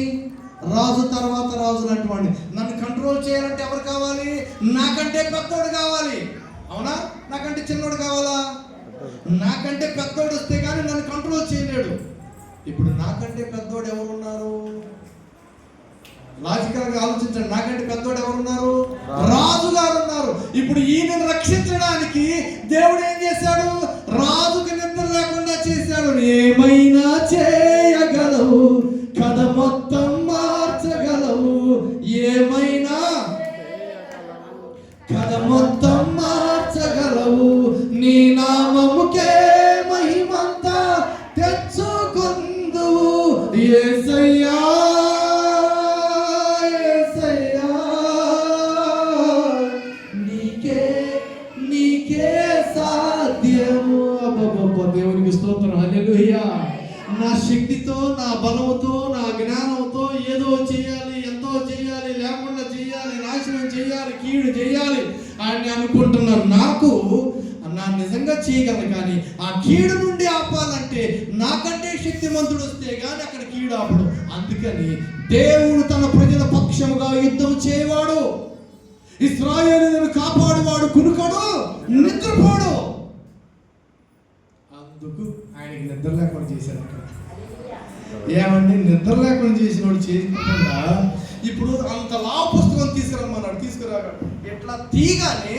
రాజు తర్వాత రాజు లాంటి వాడిని. నన్ను కంట్రోల్ చేయాలంటే ఎవరు కావాలి? నాకంటే పెద్దోడు కావాలి, అవునా? నాకంటే చిన్నోడు కావాలా? నాకంటే పెద్దోడు వస్తే కానీ నన్ను కంట్రోల్ చేయలేడు. ఇప్పుడు నాకంటే పెద్దోడు ఎవరున్నారు? లాజికల్గా ఆలోచించండి. నాకంటే పెద్దోడు ఎవరున్నారు? రాజుగారు ఉన్నారు. ఇప్పుడు ఈయనను రక్షించడానికి దేవుడు ఏం చేశాడు? రాజుకి నిద్ర లేకుండా చేశాడు. ఏమైనా చేయగలవు, కథ మొత్తం మార్చగలవు, ఏమైనా కథ మొత్తం మార్చగలవు, నీ నామముకే మహిమంతా తెచ్చుకుందువు యేసయ్యా, యేసయ్యా, నీకే సాధ్యము. అబ్బబ్బబ్బ, దేవునికి స్తోత్రం, హల్లెలూయా. నా శక్తితో, నా బలముతో, నా జ్ఞానంతో ఏదో చేయాలి, ఎంతో చేయాలి, లేకుండా చేయాలి, నాశనం చేయాలి, కీడు చేయాలి అని అనుకుంటున్నారు. నాకు నా నిజంగా చేయగలను, కానీ ఆ కీడు నుండి ఆపాలంటే నాకంటే శక్తిమంతుడు వస్తే కానీ అక్కడ కీడు ఆపడు. అందుకని దేవుడు తన ప్రజల పక్షముగా యుద్ధం చేయవాడు, ఇశ్రాయేలును కాపాడువాడు, కునుకడు, నిద్రపోడు. అందుకు ఆయనకి నిద్ర లేకుండా చేశారు. అక్కడ ఏమండి, నిద్ర లేకుండా చేసిన వాడు చేయకుండా ఇప్పుడు అంత లావు పుస్తకం తీసుకురమ్మన్నాడు, తీసుకురాడు. ఎట్లా తీగానే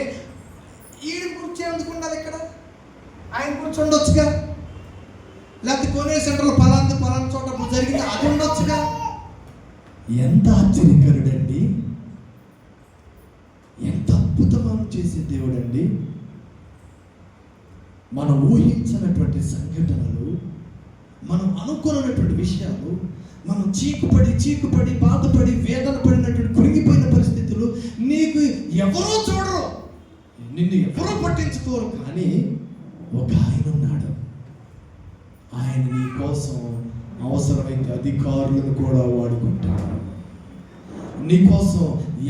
ఈయన కూర్చో ఎందుకు ఉండాలి? ఇక్కడ ఆయన కూర్చో ఉండొచ్చుగా, లేకపోతే కొనే సెంటర్లో పలానా చోట జరిగింది అది ఉండొచ్చుగా. ఎంత ఆశ్చర్యకరుడండి, ఎంత అద్భుతమని చేసే దేవుడు అండి. మనం ఊహించినటువంటి సంఘటనలు, మనం అనుకున్నటువంటి విషయాలు, మనం చీకుపడి బాధపడి వేదన పడినటువంటి కురిగిపోయిన పరిస్థితులు నీకు ఎవరో చూడరు, నిన్ను ఎవరో పట్టించుకోరు. కానీ ఒక ఆయన ఉన్నాడు, ఆయన నీ కోసం అవసరమైతే అధికారులను కూడా వాడుకుంటాడు, నీ కోసం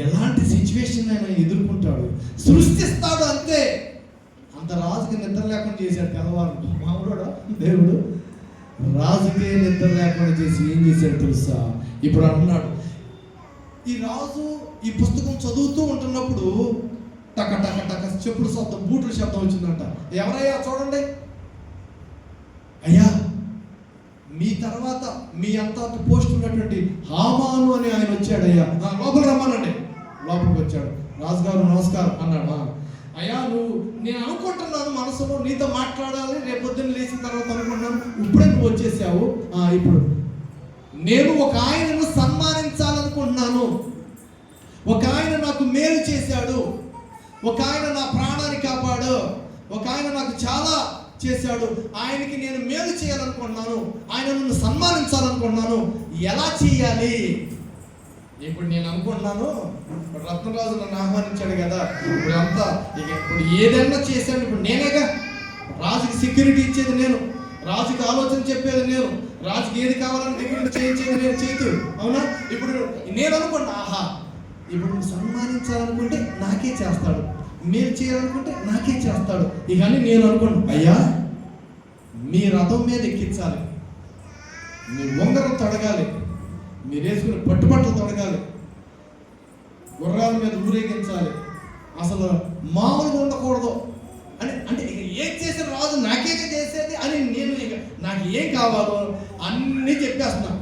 ఎలాంటి సిచ్యువేషన్ అయినా ఎదుర్కొంటాడు, సృష్టిస్తాడు. అంతే. అంత రాజుకి నిద్ర లేకుండా చేశాడు తెల్లవారు. మామూలుడా దేవుడు రాజుకే నిద్ర లేకుండా చేసి ఏం చేశాడు తెలుసా? ఇప్పుడు అంటున్నాడు, ఈ రాజు ఈ పుస్తకం చదువుతూ ఉంటున్నప్పుడు టక టక టక చెప్పుడు శబ్దం, బూట్ల శబ్దం వచ్చిందంట. ఎవరయ్యా చూడండి, అయ్యా మీ తర్వాత మీ అంత పోస్ట్ ఉన్నటువంటి హామాను అని ఆయన వచ్చాడయ్యా, లోపల రమ్మనండి. లోపలికి వచ్చాడు. రాజుగారు నమస్కారం అన్నాడు. అయ్యా నేను అనుకుంటున్నాను మనసులో నీతో మాట్లాడాలి, రేపొద్దున్న లేచిన తర్వాత అనుకున్నాను, ఇప్పుడే నువ్వు వచ్చేసావు. ఇప్పుడు నేను ఒక ఆయనను సన్మానించాలనుకుంటున్నాను. ఒక ఆయన నాకు మేలు చేశాడు, ఒక ఆయన నా ప్రాణాన్ని కాపాడు, ఒక ఆయన నాకు చాలా చేశాడు, ఆయనకి నేను మేలు చేయాలనుకుంటున్నాను, ఆయన నన్ను సన్మానించాలనుకుంటున్నాను. ఎలా చేయాలి? ఇప్పుడు నేను అనుకుంటున్నాను, రత్నరాజు నన్ను ఆహ్వానించాడు కదా, ఇప్పుడు ఏదైనా చేశాను. ఇప్పుడు నేనేగా రాజుకి సెక్యూరిటీ ఇచ్చేది నేను, రాజుకి ఆలోచన చెప్పేది నేను, రాజుకి ఏది కావాలని దగ్గర చేయించేది నేను చేతు. అవునా? ఇప్పుడు నేను అనుకున్నా, ఆహా ఇప్పుడు నువ్వు సన్మానించాలనుకుంటే నాకే చేస్తాడు, మీరు చేయాలనుకుంటే నాకే చేస్తాడు. ఇక నేను అనుకోండి, అయ్యా మీ రథం మీద ఎక్కించాలి, మీ ఉంగరం తొడగాలి, మీరు వేసుకుని పట్టుబట్టలు తొడగాలి, గుర్రాల మీద ఊరేగించాలి, అసలు మామూలుగా ఉండకూడదు అని. అంటే ఇక ఏం చేసే రాజు నాకే చేసేది అని నేను ఇక నాకు ఏం కావాలో అన్నీ చెప్పేస్తున్నా.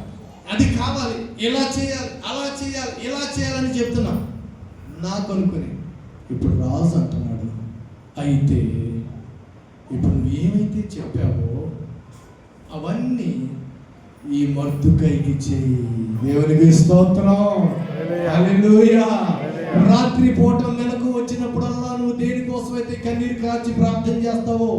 అది కావాలి, ఇలా చేయాలి, అలా చేయాలి, ఇలా చేయాలని చెప్తున్నా. నాకు అనుకుని ఇప్పుడు రాజు అంటున్నాడు, అయితే ఇప్పుడు నువ్వు ఏమైతే చెప్పావో అవన్నీ ఈ మర్దుకైకి చెయ్యి. దేవునికి స్తోత్రం. హల్లెలూయా. రాత్రి పూట మెలకు వచ్చినప్పుడల్లా నువ్వు దేనికోసమైతే కన్నీరు కార్చి ప్రార్థన చేస్తావో,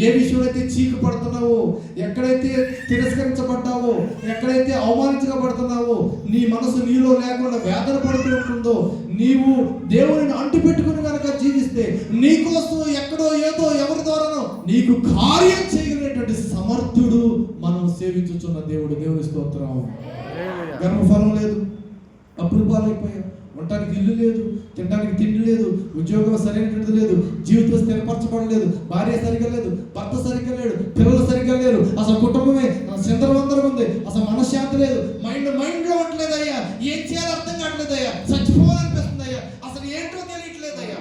ఏ విషయమైతే చీకు పడుతున్నావో, ఎక్కడైతే తిరస్కరించబడ్డావో, ఎక్కడైతే అవమానించబడుతున్నావో, నీ మనసు నీలో లేకుండా వేదన పడుతూ ఉంటుందో, నీవు దేవుడిని అంటు పెట్టుకుని కనుక జీవిస్తే నీకోసం ఎక్కడో ఏదో ఎవరి ద్వారానో నీకు కార్యం చేయగలిగినటువంటి సమర్థుడు మనం సేవించుచున్న దేవుడు. దేవుని స్తోత్రం. గర్భఫలం లేదు, అప్పులు పాలైపోయాం, ఉండటానికి ఇల్లు లేదు, తినడానికి తిండి లేదు, ఉద్యోగం సరైనటువంటిది లేదు, జీవితం స్థిరపరచబడలేదు, భార్య సరిగ్గా లేదు, భర్త సరిగ్గా లేడు, పిల్లలు సరిగ్గా లేరు, అసలు కుటుంబమే చిందరవందరగా ఉంది, అసలు మనశ్శాంతి లేదు, మైండ్లో ఉండలేదయ్యా, ఏం చేయాలో అర్థం కావట్లేదయ్యా, చచ్చిపోవాలనిపిస్తుందయ్యా, అసలు ఏంటో తెలియట్లేదయ్యా.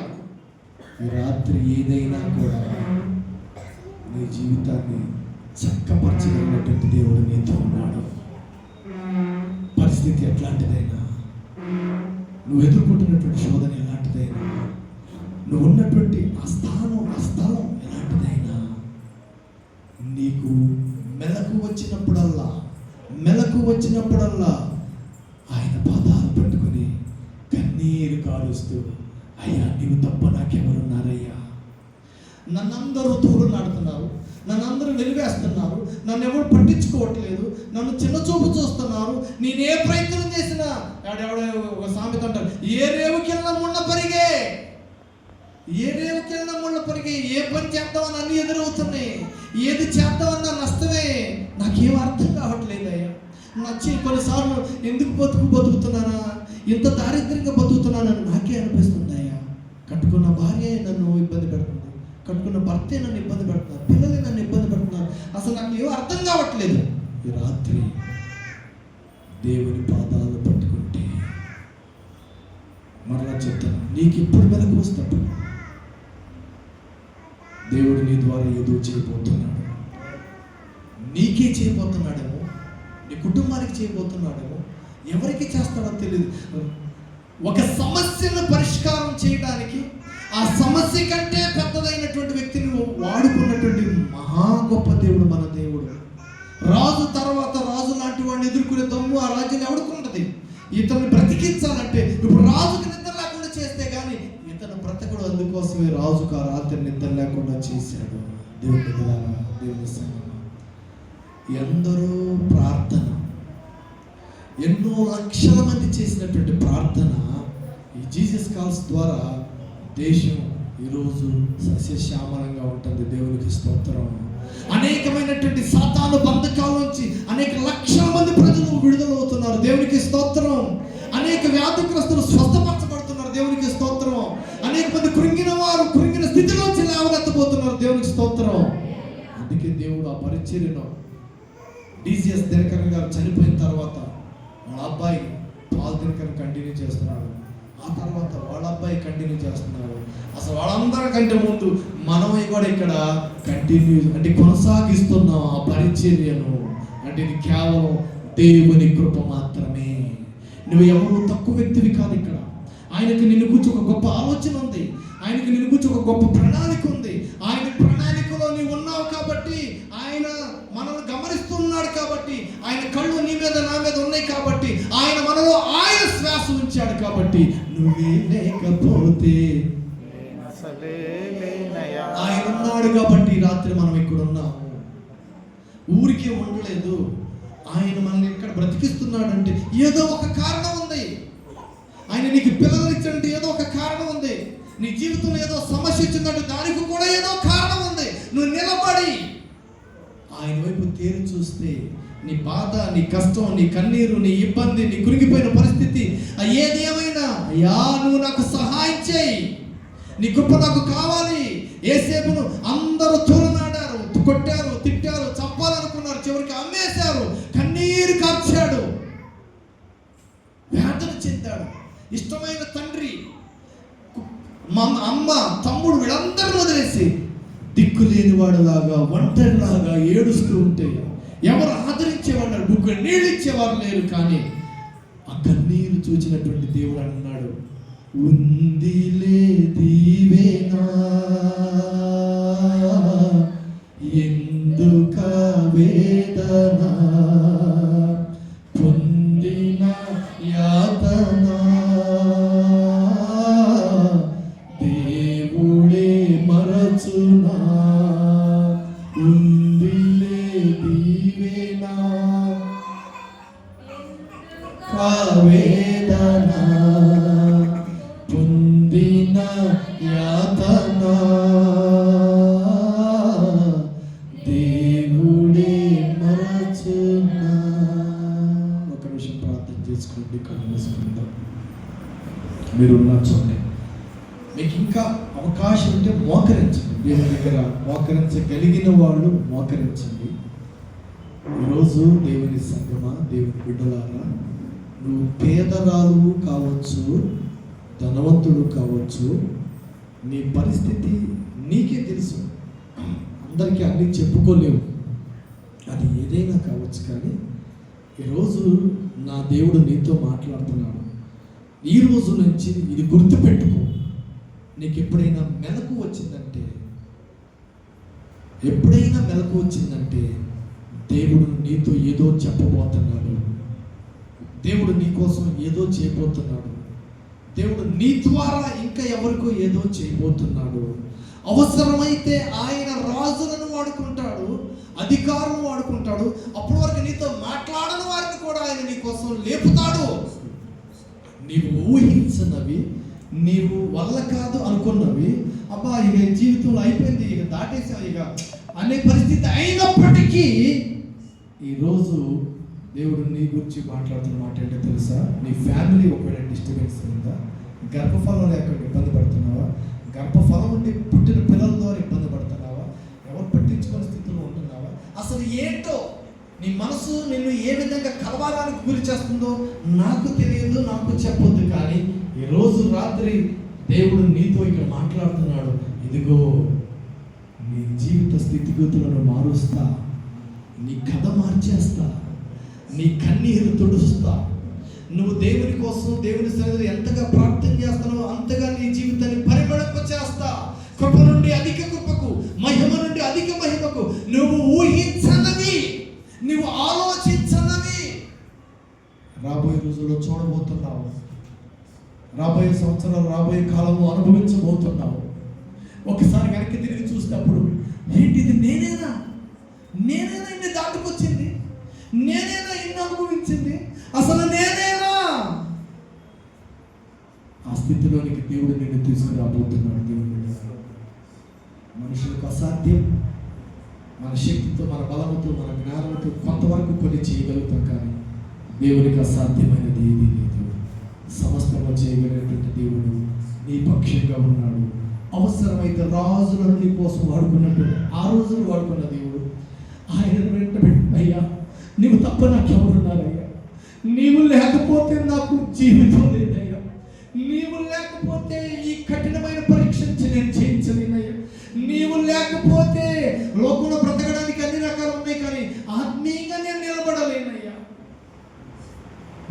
ఈ రాత్రి ఏదైనా కూడా నీ జీవితాన్ని చక్కపరచగలిగినటువంటి దేవుడు నీతో ఉన్నాడు. పరిస్థితి ఎట్లాంటిదైనా, నువ్వు ఎదుర్కొంటున్నటువంటి శోధన ఎలాంటిదైనా, నువ్వు ఉన్నటువంటి ఆ స్థలం ఎలాంటిదైనా, నీకు మెలకు వచ్చినప్పుడల్లా ఆయన పాదాలు పట్టుకుని కన్నీరు కారుస్తూ, అయ్యా నీవు తప్ప నాకెవరున్నారయ్యా, నన్నందరూ తోడు నాడుతున్నారు, నన్నందరూ వెలివేస్తున్నారు, నన్ను ఎవరు పట్టించుకోవట్లేదు, నన్ను చిన్న చూపు చూస్తున్నారు, నేనే ప్రయత్నం చేసినా ఒక సామెత అంటారు, ఏ రేవుకెళ్ళిన ముళ్ళ పరిగే, ఏ పని చేద్దామని అన్ని ఎదురవుతున్నాయి, ఏది చేద్దామన్నా నష్టమే, నాకేం అర్థం కావట్లేదయ్యా. నచ్చి కొన్నిసార్లు ఎందుకు బతుకుతున్నానా, ఇంత దారిద్ర్యంగా బతుకుతున్నానని నాకే అనిపిస్తుంది అయ్యా. కట్టుకున్న భార్య నన్ను ఇబ్బంది పెడుతుంది, కట్టుకున్న భర్తే నన్ను ఇబ్బంది పెడుతున్నారు, పిల్లలే నన్ను ఇబ్బంది పెడుతున్నారు, అసలు నాకు ఏమో అర్థం కావట్లేదు. ఈ రాత్రి దేవుని పాదాలు పట్టుకుంటే, మరలా చెప్తాను, నీకు ఇప్పుడు వెనక్కి వస్తాడు, దేవుడు నీ ద్వారా ఏదో చేయబోతున్నాడు. నీకే చేయబోతున్నాడేమో, నీ కుటుంబానికి చేయబోతున్నాడేమో, ఎవరికి చేస్తాడో తెలియదు. ఒక సమస్యను పరిష్కారం చేయడానికి ఆ సమస్య కంటే పెద్దదైనటువంటి వ్యక్తిని వాడుకున్నటువంటి మహా గొప్ప దేవుడు మన దేవుడు. రాజు తర్వాత రాజు లాంటి వాడిని ఎదుర్కొనే దమ్ము ఆ రాజ్యం ఎవడుకుంటది? ఇతన్ని బ్రతికించాలంటే ఇప్పుడు రాజుకి నిద్ర లేకుండా చేస్తే కానీ ఇతను బ్రతకడు. అందుకోసమే రాజుకు ఆ రాత్రి నిద్ర లేకుండా చేశాడు. దేవుని బిడ్డలారా, దేవుని సంగమా, ఎందరో ప్రార్థన, ఎన్నో లక్షల మంది చేసినటువంటి ప్రార్థన ఈ జీసస్ కాల్స్ ద్వారా దేశం ఈరోజు సస్యశ్యామలంగా ఉంటుంది. దేవునికి స్తోత్రం. అనేకమైనటువంటి సాతాను బంధకాల నుంచి అనేక లక్షల మంది ప్రజలు విడుదలవుతున్నారు. దేవునికి స్తోత్రం. అనేక వ్యాధిగ్రస్తులు స్వస్థపరచబడుతున్నారు. దేవునికి స్తోత్రం. అనేక మంది కృంగిన వారు కృంగిన స్థితిలోంచి లేవనెత్తబోతున్నారు. దేవునికి స్తోత్రం. అందుకే దేవుడు ఆ పరిచర్యను డిసిఎస్ దినకరన్ గారు చనిపోయిన తర్వాత వాళ్ళ అబ్బాయి పాల్ దినకరన్ కంటిన్యూ చేస్తున్నాడు. ఆ తర్వాత వాళ్ళ అబ్బాయి కంటిన్యూ చేస్తున్నారు. అసలు వాళ్ళందరికంటే ముందు మనమే కూడా ఇక్కడ కంటిన్యూ అంటే కొనసాగిస్తున్నాం ఆ పరిచర్యను. అంటే ఇది కేవలం దేవుని కృప మాత్రమే. నువ్వు ఎవరు తక్కువ వ్యక్తివి కాదు. ఇక్కడ ఆయనకి నిన్ను కూర్చో ఒక గొప్ప ఆలోచన ఉంది. ఆయనకి నిన్ను కూర్చో ఒక గొప్ప ప్రణాళిక ఉంది. ఆయన ప్రణాళికలో నీవు ఉన్నావు కాబట్టి, ఆయన మనల్ని గమనిస్తున్నాడు కాబట్టి, ఆయన కళ్ళు నీ మీద నా మీద ఉన్నాయి కాబట్టి, ఆయన మనలో ఆయన శ్వాస ఉంచాడు కాబట్టి, నువ్వే లేకపోతే ఆయన ఉన్నాడు కాబట్టి రాత్రి మనం ఇక్కడ ఉన్నాము. ఊరికే ఉండలేదు. ఆయన మనల్ని ఇక్కడ బ్రతికిస్తున్నాడంటే ఏదో ఒక కారణం ఉంది. ఆయన నీకు పిల్లలు ఇచ్చాడంటే ఏదో ఒక కారణం ఉంది. నీ జీవితంలో ఏదో సమస్య వచ్చిందంటే దానికి కూడా ఏదో కారణం ఉంది. నువ్వు నిలబడి ఆయన వైపు తేరి చూస్తే నీ బాధ, నీ కష్టం, నీ కన్నీరు, నీ ఇబ్బంది, నీ కురిగిపోయిన పరిస్థితి ఏది ఏమైనా, అయ్యా నువ్వు నాకు సహాయం చేయి, నీ కృప నాకు కావాలి. యేసేపును అందరూ తోలనాడారు, కొట్టారు, తిట్టారు, చంపాలనుకున్నారు, చివరికి అమ్మేశారు, కన్నీరు కార్చాడు, వేదన చెందాడు. ఇష్టమైన తండ్రి, అమ్మ, తమ్ముడు వీళ్ళందరూ వదిలేసి దిక్కులేని వాడులాగా ఒంటరిలాగా ఏడుస్తూ ఉంటే ఎవరు ఆదరించేవాడు, బుగ్గ నీళ్ళు ఇచ్చేవారు లేరు. కానీ ఆ కన్నీరు చూచినటువంటి దేవుడు అన్నాడు, ఉందిలే దీవేనా ఎందుక వేదన పొందిన యాతన దేవుడే మరచునా, ఉందిలే దీవేనా కావేదన పొందిన యాతన దేవుడే మరచునా. ఒక నిమిషం ప్రార్థన చేసుకోండి, కళ్ళు మూసుకుందాం. మీరున్న చూడండి. మీకు ఇంకా అవకాశం ఉంటే మోకరించండి. దేవుని దగ్గర మోకరించగలిగిన వాళ్ళు మోకరించండి. ఈరోజు దేవుని సంగమా, దేవుని బిడ్డలారా, నువ్వు పేదరాలు కావచ్చు, ధనవంతుడు కావచ్చు, నీ పరిస్థితి నీకే తెలుసు. అందరికీ అన్నీ చెప్పుకోలేవు. అది ఏదైనా కావచ్చు. కానీ ఈరోజు నా దేవుడు నీతో మాట్లాడుతున్నాడు. ఈ రోజు నుంచి ఇది గుర్తుపెట్టుకో. నీకు ఎప్పుడైనా మెలకు వచ్చిందంటే దేవుడు నీతో ఏదో చెప్పబోతున్నాడు. దేవుడు నీ కోసం ఏదో చేయబోతున్నాడు. దేవుడు నీ ద్వారా ఇంకా ఎవరికో ఏదో చేయబోతున్నాడు. అవసరమైతే ఆయన రాజులను వాడుకుంటాడు, అధికారం వాడుకుంటాడు. అప్పటి వరకు నీతో మాట్లాడని వారిని కూడా ఆయన నీ కోసం లేపుతాడు. నీవు ఊహించనవి, నీవు వల్ల కాదు అనుకున్నవి, అబ్బా ఇక జీవితంలో అయిపోయింది, ఇక దాటేసాం ఇక అనే పరిస్థితి అయినప్పటికీ ఈరోజు దేవుడు నీ గురించి మాట్లాడుతున్న మాట ఏంటో తెలుసా? నీ ఫ్యామిలీ ఒకవేళ డిస్టర్బెన్స్ అయిందా? గర్భఫలం లేకుండా ఇబ్బంది పడుతున్నావా? గర్భఫలం ఉండి పుట్టిన పిల్లల ద్వారా ఇబ్బంది పడుతున్నావా? ఎవరు పట్టించుకునే స్థితిలో ఉంటున్నావా? అసలు ఏంటో నీ మనసు నిన్ను ఏ విధంగా కలవారానికి గురి చేస్తుందో నాకు తెలియదు, నాకు చెప్పొద్దు. కానీ ఈరోజు రాత్రి దేవుడు నీతో ఇక్కడ మాట్లాడుతున్నాడు. ఇదిగో నీ జీవిత స్థితిగతులను మారుస్తా, నీ కథ మార్చేస్తా, నీ కన్నీరు తుడుస్తా. నువ్వు దేవుని కోసం, దేవుని సన్నిధిలో ఎంతగా ప్రార్థన చేస్తున్నావో అంతగా నీ జీవితాన్ని పరిమళింప చేస్తా. కృప నుండి అధిక కృపకు, మహిమ నుండి అధిక మహిమకు, నువ్వు ఊహించనవి, నువ్వు ఆలోచించనవి రాబోయే రోజుల్లో చూడబోతున్నావు. రాబోయే సంవత్సరాలు, రాబోయే కాలము అనుభవించబోతున్నావు. ఒకసారి వెనక్కి తిరిగి చూసినప్పుడు ఏంటిది? నేనేనా ఇన్ని దాటుకొచ్చింది? నేనేనా ఇన్ని అనుభవించింది? అసలు నేనేనా? ఆ స్థితిలోనికి దేవుడు నిన్ను తీసుకురాబోతున్నాడు. దేవుడు మనుషులకు అసాధ్యం. మన శక్తితో, మన బలముతో, మన జ్ఞానంతో కొంతవరకు కొన్ని చేయగలుగుతాం, కానీ దేవునికి అసాధ్యమైనది ఏదీ లేదు. సమస్తము చేయగలిగినటువంటి దేవుడు నీ పక్షంగా ఉన్నాడు. అవసరమైతే రాజులను నీ కోసం వాడుకున్నట్టు ఆ రోజులు వాడుకున్న దేవుడు ఆయనను వెంటబెట్టి, అయ్యా నీవు తప్ప నాకెవరున్నారయ్యా, నీవు లేకపోతే నాకు జీవితం లేదయ్యా, నీవు లేకపోతే ఈ కఠినమైన పరీక్ష నేను చేయించలేనయ్యా, నీవు లేకపోతే లోకంలో బ్రతకడానికి అన్ని రకాలు ఉన్నాయి, కానీ ఆత్మీయంగా నేను నిలబడలేనయ్యా.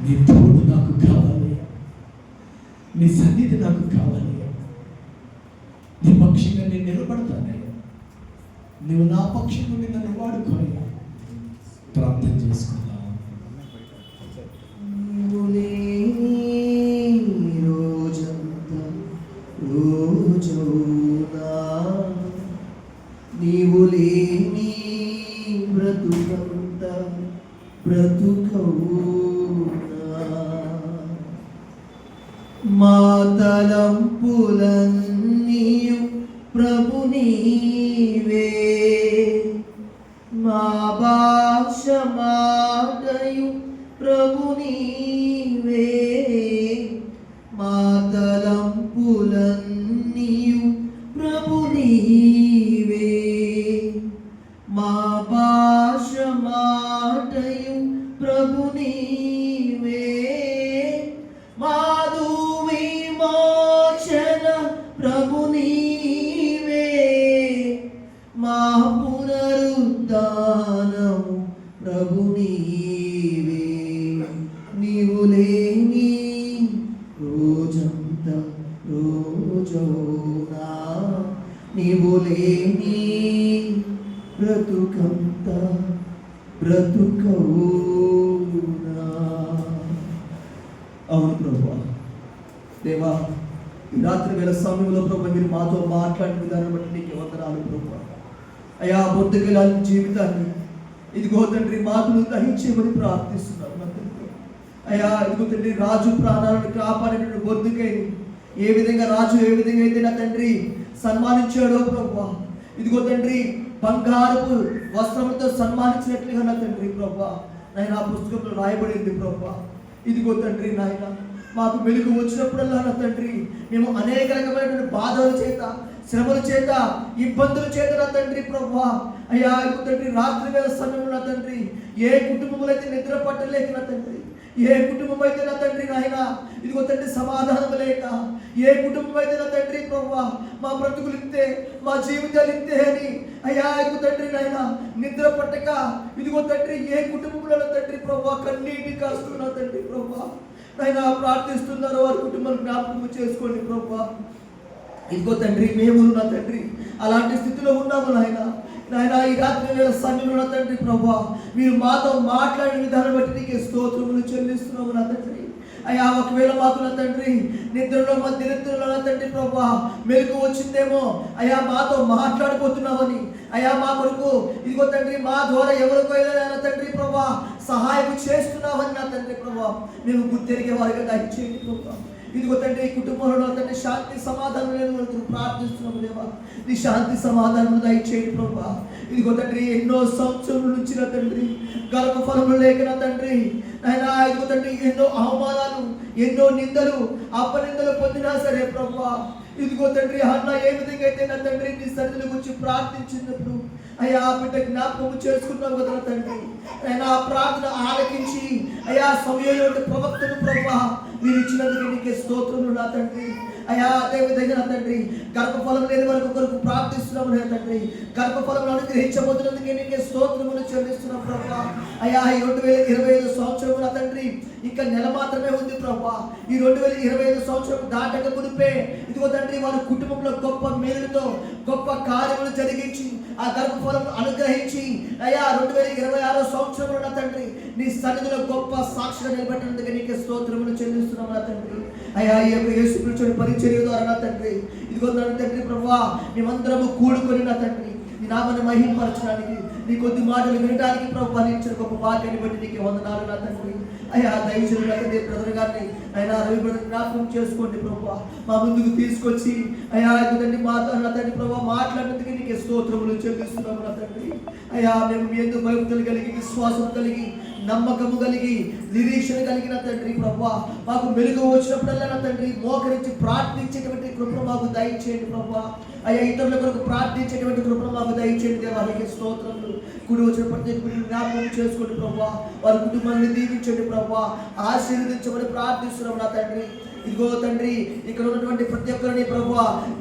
నీ తోడు నాకు కావాలయ్యా, నీ సన్నిధి నాకు కావాలయ్యా, నీ పక్షంగా నేను నిలబడతానయ్యా, నువ్వు నా పక్షం నుండి నన్ను వాడుకోయ్యా. ప్రార్థన చేసుకుందాం. నీవు లేని బ్రతుకంత బ్రతుకవునా, మా తలంపులన్నీయు ప్రభు నీవే, మా భాష మాటయు ప్రభు నీవే, మా తలంపులన్నీయు ప్రభు నీవే, మా భాష మాటయు ప్రభు నీవే, మాధు విమోచన ప్రభు నీవే, మా పునరుద్ధానము ప్రభు నీవే. నీవు లేని రోజంతా రోజవునా, నీవు లేని బ్రతుకంత బ్రతుకవునా. అవును ప్రభువా, దేవా, ఈ రాత్రి వేళ సమయంలో ప్రభు మీరు మాతో మాట్లాడిన విధానం బట్టి నీకు వందనాలు ప్రభువా. అయ్యా, బొద్దుగలాంటి జీవితాన్ని ఇదిగో తండ్రి మాటలు గ్రహించేమని ప్రార్థిస్తున్నాను. అయ్యా, ఇదిగో తండ్రి రాజు ప్రాణాలను కాపాడినటువంటి బొద్దుకై ఏ విధంగా రాజు ఏ విధంగా అయితే నా తండ్రి సన్మానించాడో ప్రభువా, ఇదిగో తండ్రి బంగారపు వస్త్రములతో సన్మానించినట్లుగా నా తండ్రి ప్రభువా నాయన ఆ పుస్తకంలో రాయబడింది ప్రభువా. ఇదిగో తండ్రి నాయన మాకు వెలుగు వచ్చినప్పుడల్లా నా తండ్రి మేము అనేక రకమైనటువంటి బాధల చేత, శ్రమల చేత, ఇబ్బందుల చేత నా తండ్రి ప్రభువా, అయ్యా ఇదిగో తండ్రి రాత్రి వేళ సమయంలో నా తండ్రి ఏ కుటుంబంలో అయితే నిద్ర పట్టలేక నా తండ్రి, ఏ కుటుంబం అయితే నా తండ్రి నాయన ఇదిగో తండ్రి సమాధానం లేక, ఏ కుటుంబం అయితే నా తండ్రి ప్రభువా మా బ్రతుకులు ఇంతే, మా జీవితాలు ఇంతే అని అయ్యా ఇదిగో తండ్రి నాయన నిద్ర పట్టక, ఇదిగో తండ్రి ఏ కుటుంబంలో నా తండ్రి ప్రభువా కన్నీటి కాస్తున్నా తండ్రి ప్రభువా నాయన ప్రార్థిస్తున్నారు, వారి కుటుంబాలు జ్ఞాపకం చేసుకోండి ప్రభువా. ఇదిగో తండ్రి మేము నా తండ్రి అలాంటి స్థితిలో ఉన్నాము నాయన. నాయన ఈ రాత్రి వేళ సమయంలో నా తండ్రి ప్రభువా మీరు మాతో మాట్లాడిన విధానం బట్టి నీకే స్తోత్రములు చెల్లిస్తున్నాము నా తండ్రి. అయ్యా ఒకవేళ మాకు నా తండ్రి నిద్రలో మధ్యనిద్రలో నా తండ్రి ప్రభువా మెలకు వచ్చిందేమో, అయ్యా మాతో మాట్లాడిపోతున్నామని, అయ్యా మా కొరకు ఇదిగో తండ్రి మా ద్వారా ఎవరికైనా నా తండ్రి ప్రభువా సహాయం చేస్తున్నామని నా తండ్రి ప్రభువా మేము గుర్తెరిగే వారిగా దయచేయండి ప్రభువా. ఇదిగో తండ్రి కుటుంబంలో తండ్రి శాంతి సమాధానం లేని వరకు ప్రార్థిస్తున్నాము దేవా, నీ శాంతి సమాధానం దయచేయండి ప్రభువా. ఇదిగో తండ్రి ఎన్నో సంవత్సరాల నుంచి నా తండ్రి గర్భఫలములు లేక నా తండ్రి ఆయన ఇదిగో తండ్రి ఎన్నో అవమానాలు, ఎన్నో నిందలు, అపనిందలు పొందినా సరే ప్రభువా, ఇదిగో తండ్రి అన్న ఏ విధంగా అయితే నా తండ్రి నీ సన్నిధిని గురించి ప్రార్థించినప్పుడు అయ్యా ఆ బిడ్డ జ్ఞాపకం చేసుకున్నావు కదా తండ్రి, ఆయన ఆ ప్రార్థన ఆలకించి అయ్యా సమయంలో ప్రవక్తను ప్రభువా మీరు ఇచ్చినందుకు నీకే స్తోత్రములు నా తండ్రి. అయ్యా అదే విధంగా నా తండ్రి గర్భఫలం లేని వరకు కొరకు ప్రార్థిస్తున్నాము నా తండ్రి, గర్భఫలం అనుగ్రహించబోతున్నందుకే నీకే స్తోత్రములు చెల్లిస్తున్నాం ప్రభువా. అయ్యా ఈ 2025 సంవత్సరం నా తండ్రి ఇంకా నెల మాత్రమే ఉంది ప్రభువా. ఈ 2025 సంవత్సరం దాటక మునిపే ఇదిగో తండ్రి వారి కుటుంబంలో గొప్ప మేలుతో గొప్ప కార్యములు జరిగించి ఆ గర్భఫలం అనుగ్రహించి అయ్యా 2026 సంవత్సరంలో నా తండ్రి నీ సన్నిధిలో గొప్ప సాక్షిగా నిలబెట్టినందుకు నీకే స్తోత్రములు చెల్లిస్తున్నాం నా తండ్రి. అయ్యా ఈ యొక్క యేసుక్రీస్తు పరిచర్య ద్వారా నా తండ్రి ఇదిగో నా తండ్రి ప్రభువా మేమందరము కూడుకొని నా తండ్రి నీ నామాన్ని మహిమపరచడానికి, నీ కొద్ది మాటలు వినడానికి ప్రభు ఇచ్చిన గొప్ప భాగ్యాన్ని బట్టి నీకు వందనాలు నా తండ్రి. అయ్యా దయచేసి నా తండ్రి బ్రదర్ గారిని అయినా రవి బ్రదర్ జ్ఞాపకం చేసుకోండి ప్రభు, మా ముందుకు తీసుకొచ్చి అయ్యా తండ్రి మాతో నా తండ్రి ప్రభు మాట్లాడినందుకు నీకు స్తోత్రములు చెల్లిస్తున్నాము నా తండ్రి. అయ్యా మేము మీ యందు భక్తులు కలిగి, విశ్వాసం కలిగి, నమ్మకము కలిగి, నిరీక్షణ కలిగిన తండ్రి ప్రభు, మాకు మెలుగు వచ్చినప్పుడల్లా నా తండ్రి మోకరించి ప్రార్థించేటువంటి కృపను మాకు దయచేయండి ప్రభు. అయ్యా ఇతరుల కొరకు ప్రార్థించేటువంటి కృపను మాకు దయచేయండి దేవానికి స్తోత్రములు. కుడి వచ్చిన ప్రతి ఒక్కరిని జ్ఞాపకం చేసుకోండి ప్రభు, వారి కుటుంబాన్ని దీవించండి ప్రభు, ఆశీర్వదించమని ప్రార్థిస్తున్నాము నా తండ్రి. ఇదిగో తండ్రి ఇక్కడ ఉన్నటువంటి ప్రతి ఒక్కరిని ప్రభు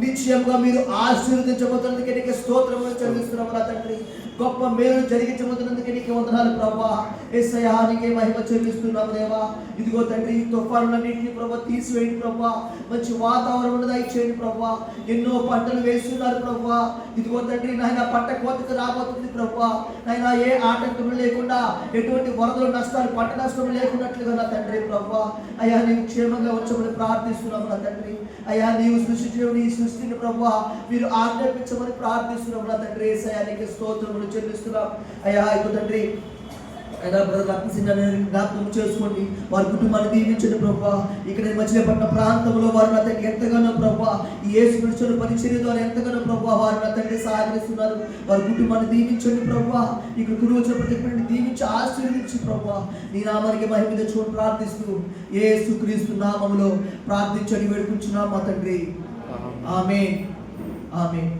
నిశ్చయంగా మీరు ఆశీర్వదించబోతున్నందుకే నీకు స్తోత్రములు చెల్లిస్తున్నాము నా తండ్రి. గొప్ప మేలు జరిగించబోతున్నందుకే నీకు వందనాలు ప్రభు. యేసయ్యా నీకే మహిమ చెల్లిస్తున్నాము దేవా. ఇదిగో తండ్రి తుఫానులన్నింటినీ ప్రభు తీసివేయండి ప్రభు, మంచి వాతావరణం దయచేయండి ప్రభు. ఎన్నో పంటలు వేస్తున్నారు ప్రభు. ఇదిగో తండ్రి నాయన పంట కోతకు రాబోతుంది ప్రభు. నాయన ఏ ఆటంకం లేకుండా, ఎటువంటి వరదలు నష్టాలు, పంట నష్టం లేకున్నట్లుగా నా తండ్రి ప్రభు. అయ్యా నీవు క్షేమంగా వచ్చమని ప్రార్థిస్తున్నాము నా తండ్రి. అయ్యా నీవు సృష్టించిన నీ సృష్టిని ప్రభు మీరు ఆజ్ఞాపించమని ప్రార్థిస్తున్నాము నా తండ్రి. యేసయ్యా నీకు స్తోత్రములు చెల్లిస్తున్నాం. అయ్యా ఇదిగో తండ్రి అయినా బ్రదర్ రత్నసింహని జ్ఞాపకం చేసుకోండి, వారి కుటుంబాన్ని దీవించండి ప్రభు. ఇక్కడ మచిలీపట్నం ప్రాంతంలో వారు నా తండ్రి ఎంతగానో ప్రభు ఈ యేసు క్రీస్తు పరిచర్య ద్వారా ఎంతగానో ప్రభు వారు నా తండ్రి సహకరిస్తున్నారు. వారి కుటుంబాన్ని దీవించండి ప్రభు. ఇక్కడ గురువు వచ్చిన ప్రతి ఒక్కరిని దీవించి ఆశీర్వదించి ప్రభు నీ నామానికి మహిమ తెచ్చుకొని ప్రార్థిస్తూ యేసు క్రీస్తు నామములో ప్రార్థించని వేడుకుంటున్నాం మా తండ్రి. ఆమేన్ ఆమేన్.